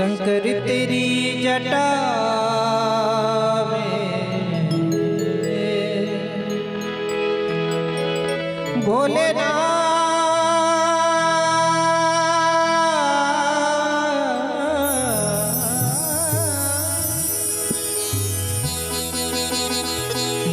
शंकर तेरी जटा में भोलेनाथ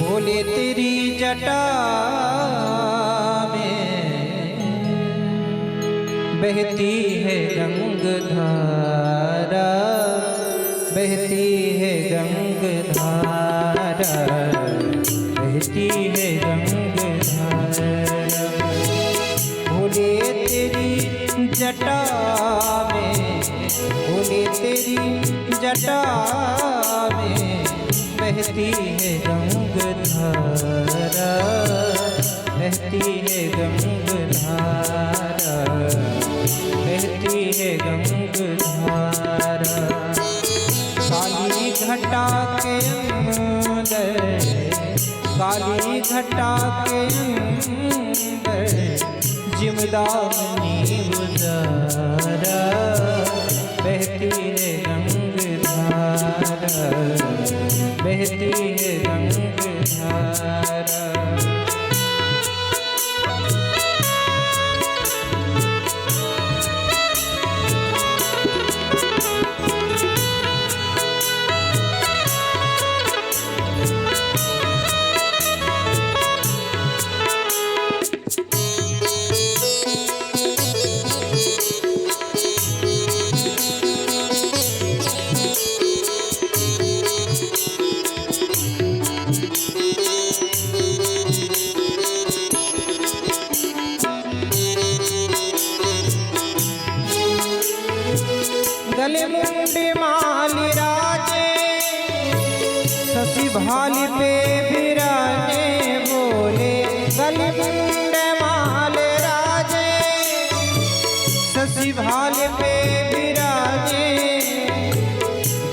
भोले तेरी जटा बहती है गंगधारा, बहती है गंगधारा, बहती है गंगधारा। भोले तेरी जटा में, भोले तेरी जटा में बहती है गंगधारा, बहती है गंगधारा, बहती है गंगधारा। काली घटा के अंदर, काली घटा के अंदर जिमदानी गुजारा, बहती है गंगधारा, बहती है गंगधारा। गले मुंडे माली राजे, शशि भाली पे बिराजे बोले। गले मुंडे माले राजे, शशि भाली पे बिराजे।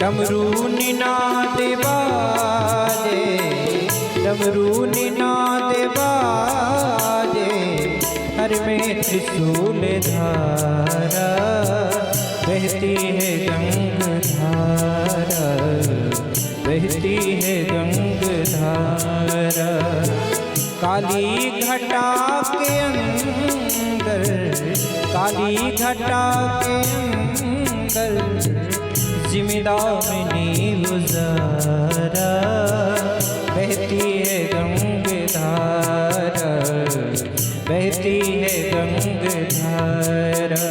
डमरू निनाद बाजे, डमरू निनाद बाजे। हर में त्रिशूल धारा, बहती है गंगधारा, बहती है गंगधारा। काली घटा के अंदर, काली घटा के अंदर जिमदानी गुजारा, बहती है गंगधारा, बहती है गंगधारा।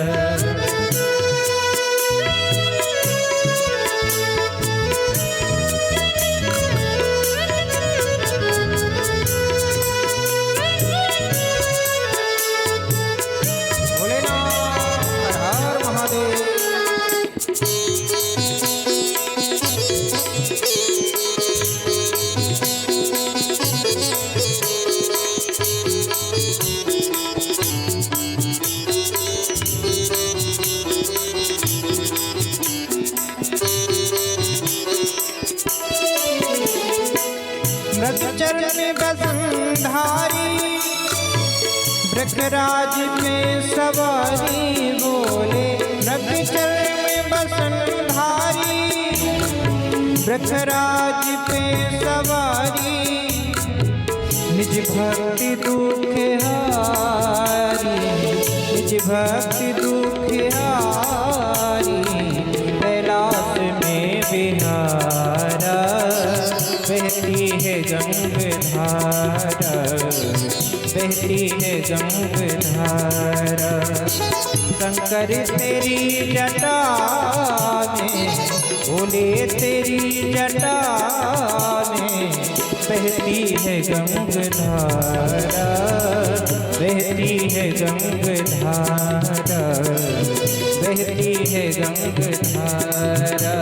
मृगचर में बसंधारी, वृक्षराज में सवारी बोले। मृगचर में बसंधारी, वृक्षराज पे सवारी। निज भक्ति दुख हारी, निज भक्ति दुख हारी। कैलाश में बिहारा, बहती है गंगधारा, बहती है गंगधारा। शंकर तेरी जटा में, भोले तेरी जटा में बहती है गंगधारा, बहती है गंगधारा, बहती है गंगधारा।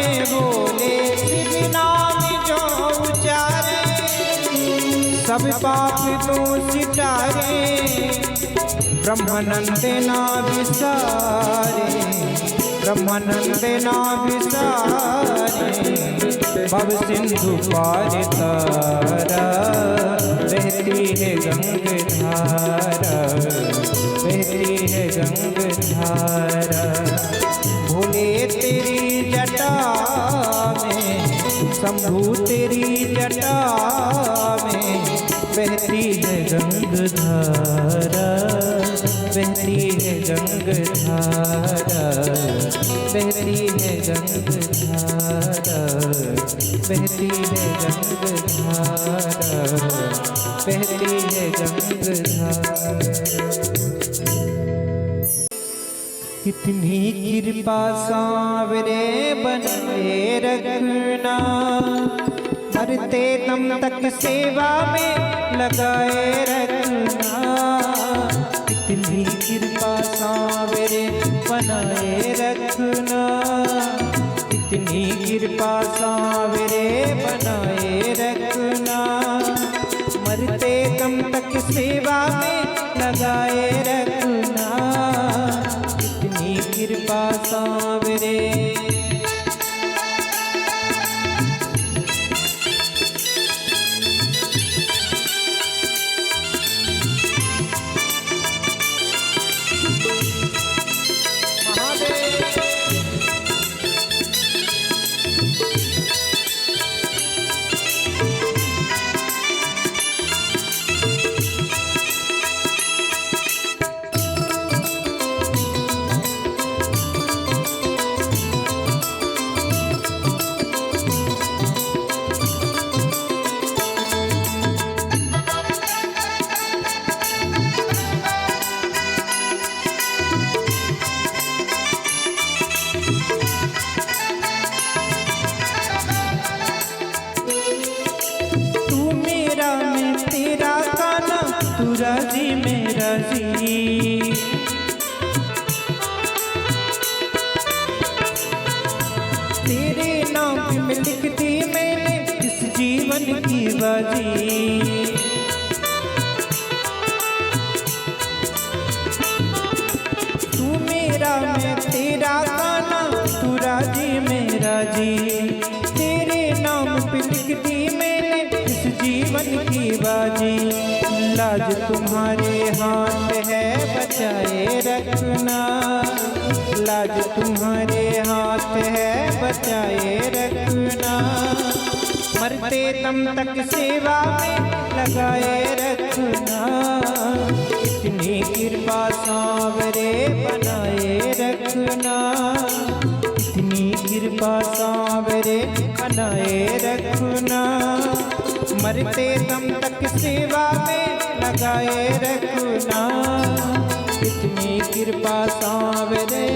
में बोले शिव नाम जो उचारे, सब पाप दोष टारे, ब्रह्मानंद ना विसारे, ब्रह्मानंद ना विसारे, भव सिंधु पार तारा, बहती है गंगाधारा, बहती है गंगाधारा। भोले तेरी जटा में, शंभू तेरी जटा में, बहती है गंगाधारा, बहती है गंगाधारा, बहती है गंगाधारा, बहती है गंगाधारा, बहती है गंगाधारा। कितनी कृपा सांवरे बने रखना, मरते दम तक सेवा में लगाए रखना। कितनी कृपा सांवरे बनाए रखना, कितनी कृपा सांवरे बनाए रखना, मरते दम तक सेवा में लगाए रखना। कितनी कृपा सांवरे। राजी में राजी, तेरे नाम में लिख दी मैंने इस जीवन की बाजी। तू मेरा मैं तेरा गाना, तू राजी में राजी, तेरे नाम पे लिख दी मैंने इस जीवन की बाजी। लाज तुम्हारे हाथ है बचाए रखना, लाज तुम्हारे हाथ है बचाए रखना, मरते दम तक सेवा में लगाए रखना। इतनी कृपा सांवरे बनाए रखना, इतनी कृपा सांवरे बनाए रखना, मरते दम तक सेवा में लगाए रखना। इतनी कृपा सांवरे।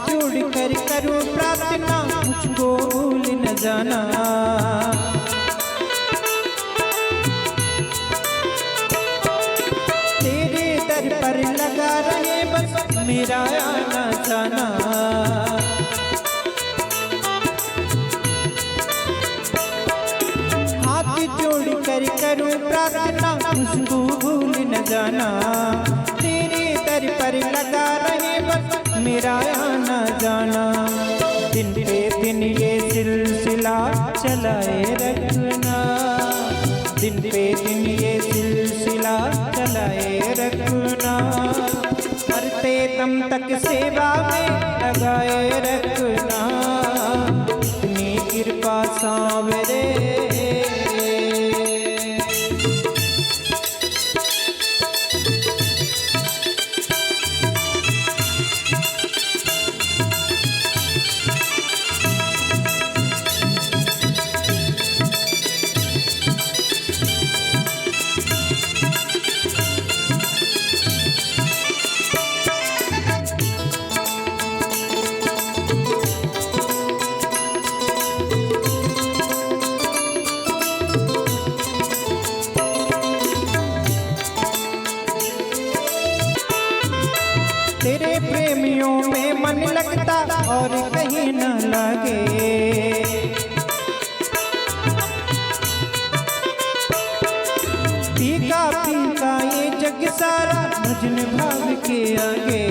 जोड़ कर करो प्रार्थना, मुझको भूल न जाना। तेरे दर पर लगा रहे बस मेरा आना जाना। हाथ जोड़ कर करो प्रार्थना, मुझको भूल न जाना। तेरे दर पर लगा रहे बस मेरा आना जाना। दिन पे दिन ये सिलसिला चलाए रखना, दिन पे दिन ये सिलसिला चलाए रखना। मरते दम तक सेवा में लगाए रखना। इतनी कृपा सांवरे। प्रेमियों में मन लगता और कहीं न लगे। फीका फीका ये जग सारा भजन भाव के आगे।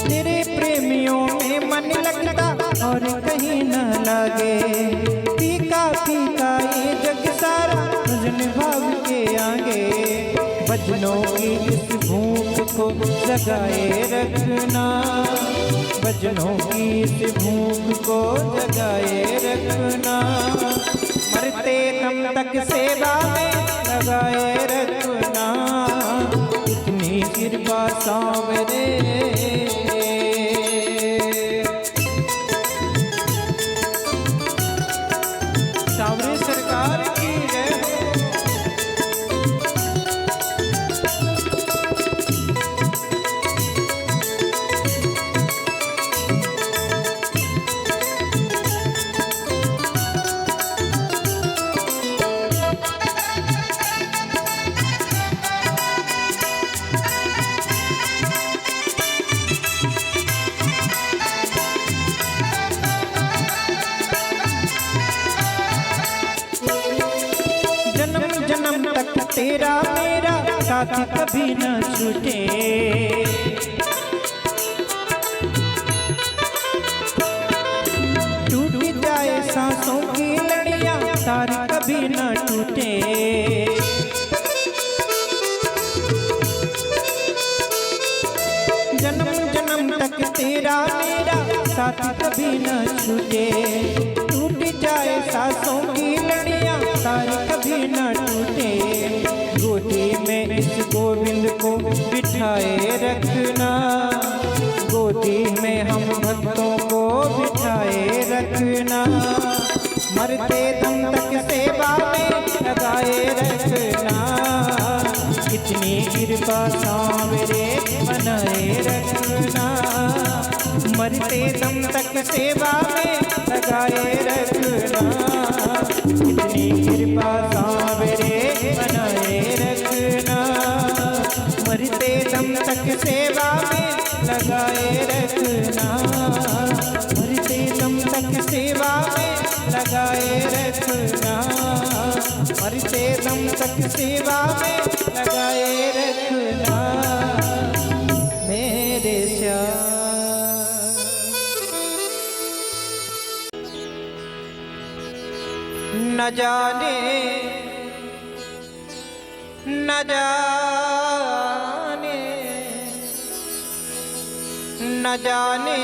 तेरे प्रेमियों में मन लगता और कहीं न लगे। फीका फीका ये जग सारा भजन भाव के आगे। भजनों की इस भूख को जगाए रखना, भजनों की इस भूख को जगाए रखना। मरते दम तक सेवा में लगाए रखना, इतनी कृपा सांवरे। सांवरे सरकार की जय हो। जन्म तक तेरा मेरा साथ कभी न छूटे। टूट जाए सांसों की लड़ियां तार कभी न टूटे। जन्म जन्म तक तेरा मेरा साथ कभी न छूटे। टूट जाए सांसों की लड़ियां तार कभी न टूटे। गोदी में इस गोविंद को बिठाए रखना, गोदी में हम भक्तों को बिठाए रखना। मरते दम तक सेवा में लगाए रखना, इतनी कृपा सांवरे बनाए रखना। मरते दम तक सेवा में लगाए रखना, इतनी कृपा सांवरे बनाए रखना। मरते दम तक सेवा में लगाए रखना, मरते दम तक सेवा में लगाए रखना। मरते दम तक सेवा में लगाए रखना मेरे श्याम। न जाने न जाने न जाने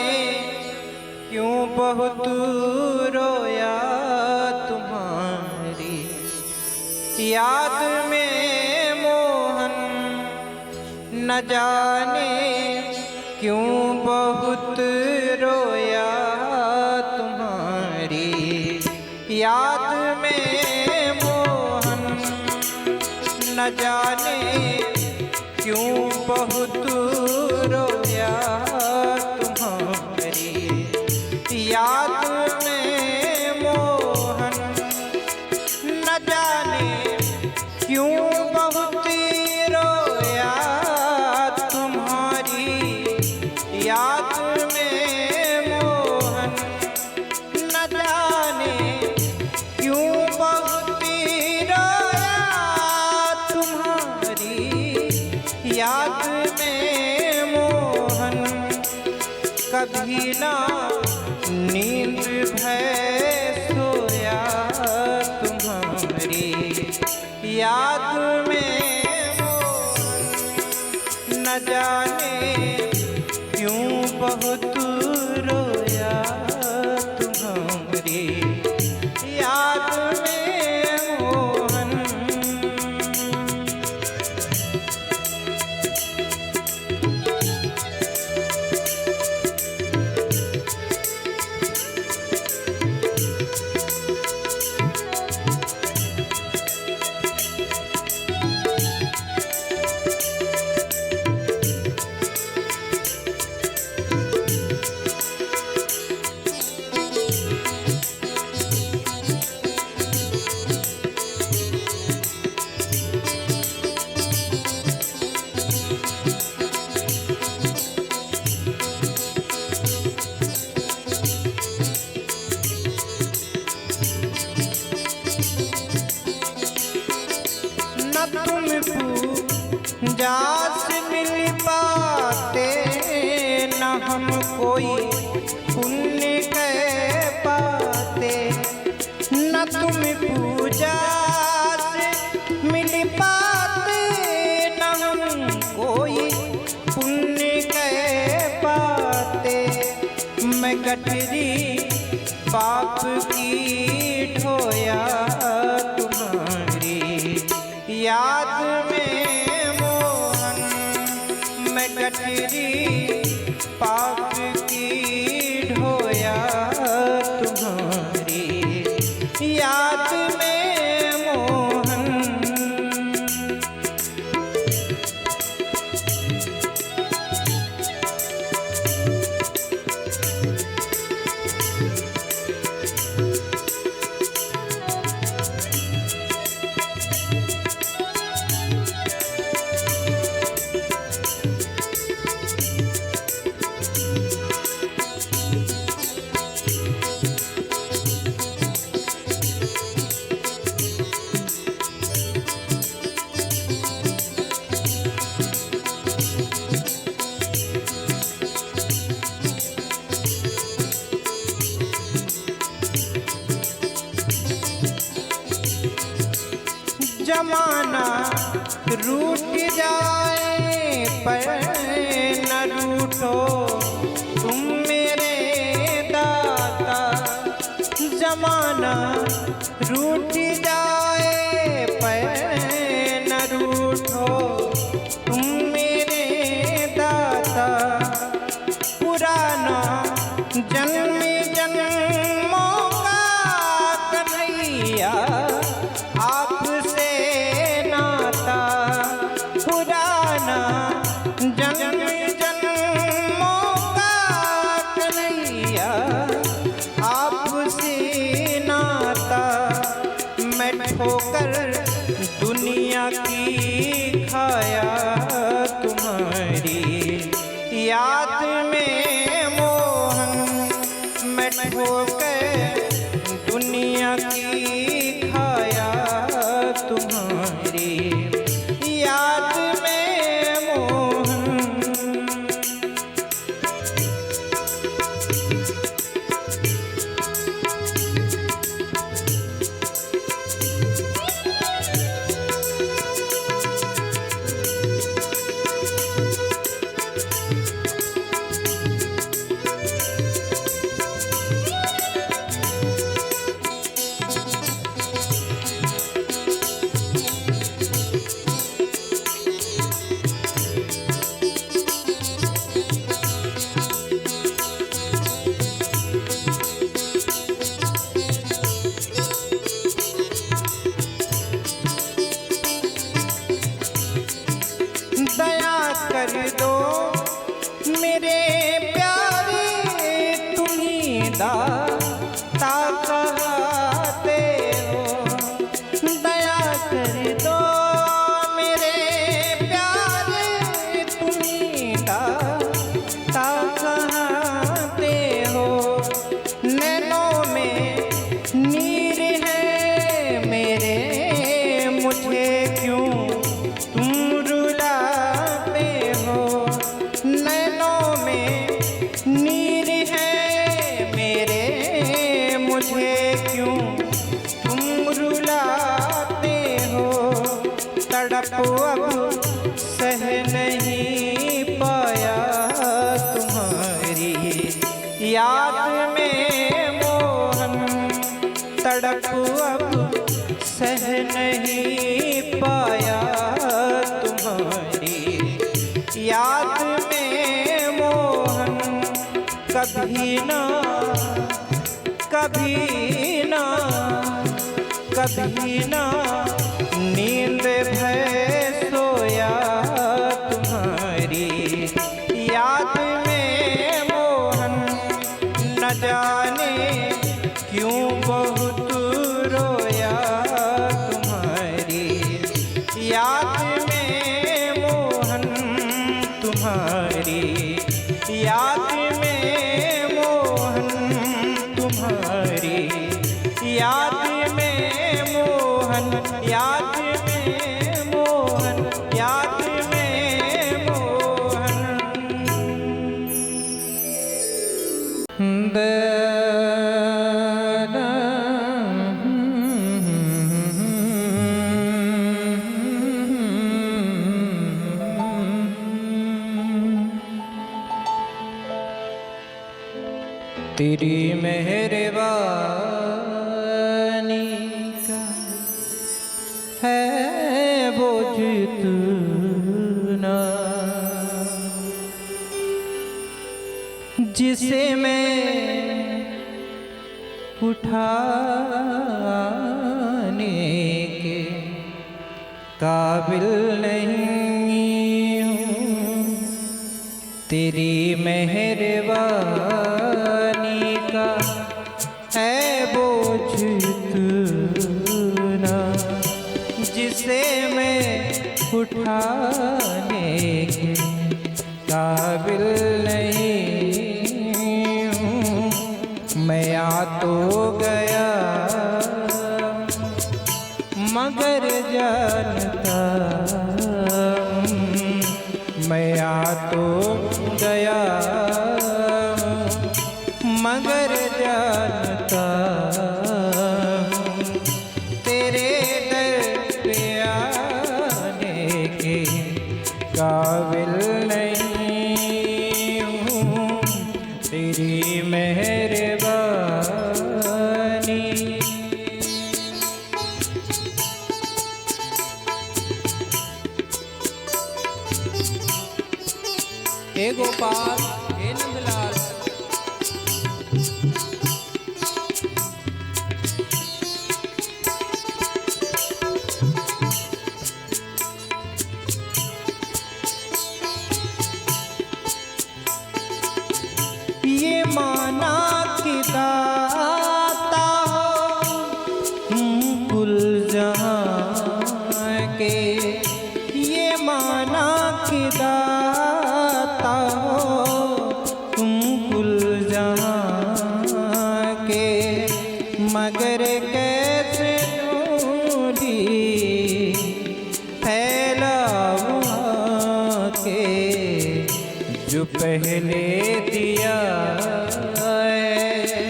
क्यों बहुत रोया तुम्हारी याद में मोहन। न जाने क्यों बहुत रोया तुम्हारी याद में मोहन। न जाने क्यों बहुत रोया तुम्हारी याद में मोहन। न जाने क्यों बहुत रोया तुम्हारी याद में मोहन। न जाने क्यों बहुत रोया तुम्हारी याद में मोहन। कभी ना नींद भय सोया तुम्हारी याद में मोहन। न जाने क्यों बहुत रोया तुम्हारी याद में मोहन। न तुम पूजा से मिल पाते, न हम कोई पुण्य कह पाते। न तुम पूजा से मिल पाते, न हम कोई पुण्य कह पाते। मैं गठरी पाप की ढोया तुम्हारी याद में मोहन। मैं गठरी पाप की ढोया तुम्हारी याद में मोहन। जमाना रूठ जाए पर न रूठो तुम मेरे दाता। जमाना रूठ जाए पर न रूठो तुम मेरे दाता। पुराना जन्म जन्मों का कन्हैया आपसे नाता। पुराना जन्म जन्मों का कन्हैया आपसे नाता। मैं ठोकर दुनिया की खाया तुम्हारी याद में मोहन। मैं ठोकर दुनिया की खाया तुम्हारी याद में मोहन। दया कर दो मेरे प्यारे, तुम्हीं दाता कहते हो। दया कर दो मेरे प्यारे, तुम्हीं दाता कहते हो। नैनों में नीर है मेरे, मुझे क्यों तुम रुलाते हो। नैनों में नीर है मेरे, मुझे क्यों तुम रुलाते हो। तड़प अब सह नहीं पाया तुम्हारी याद में मोहन। तड़प अब सह नहीं पाया तुम्हारी याद में मोहन। कभी ना कभी ना कभी ना नींद भय सोया तुम्हारी याद में मोहन। न जाने क्यों बहुत रोया तुम्हारी याद में मोहन। तुम्हारी याद में मोहन। तुम्हारी याद में मोहन। याद में मोहन। तेरी मेहरबानी का है बोझ इतना, जिसे मैं उठाने के काबिल नहीं हूँ। तेरी मेहरबानी का है बोझ इतना, जिसे मैं उठाने के काबिल नहीं हूँ। मैं आ तो गया मगर जानता हूँ, मैं आ तो गया मगर जानता हूँ, तेरे दर पे आने के काबिल नहीं हूँ। तेरी मेहरबानी। हे गोपाल, हे नंदलाल, ये माना कि दाता हो कुल जहां के, ये माना कि दाता हो तुम कुल जहां के, मगर कैसे ढूंढी फैलाऊं के जो पहले दिया है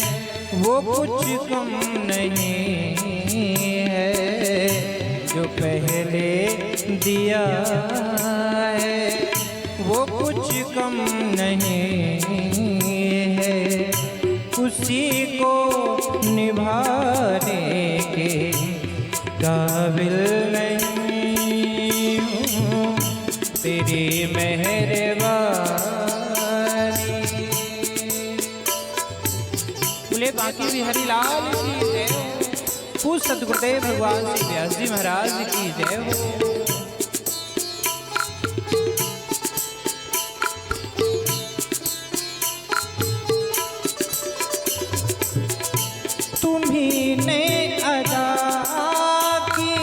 वो कुछ कम नहीं है, जो पहले दिया है वो कुछ कम नहीं है, उसी को निभाने के काबिल नहीं हूँ। तेरी मेहरबानी। बोले बाकी बिहारी लाल की जय हो। पूज सतगुरुदेव भगवान श्री व्यास जी महाराज की जय हो। तुम्ही ने अदा की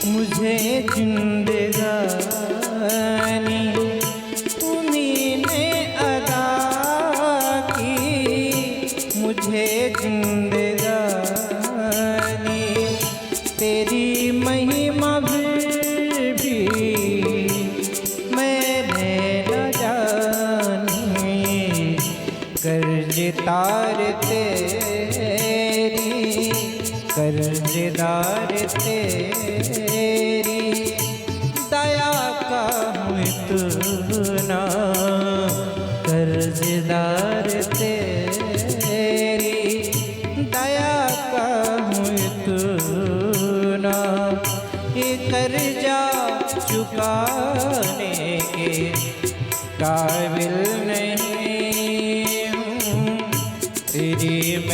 मुझे जिंदगानी, तुम्ही ने अदा की मुझे जिंदगानी, तेरी महिमा भी मैंने न जानी, कर्जदार तेरी, कर्जदार तेरी, दया का हूँ इतना, कर्जदार तेरी, दया का हूँ इतना, ये कर्जा चुकाने के काबिल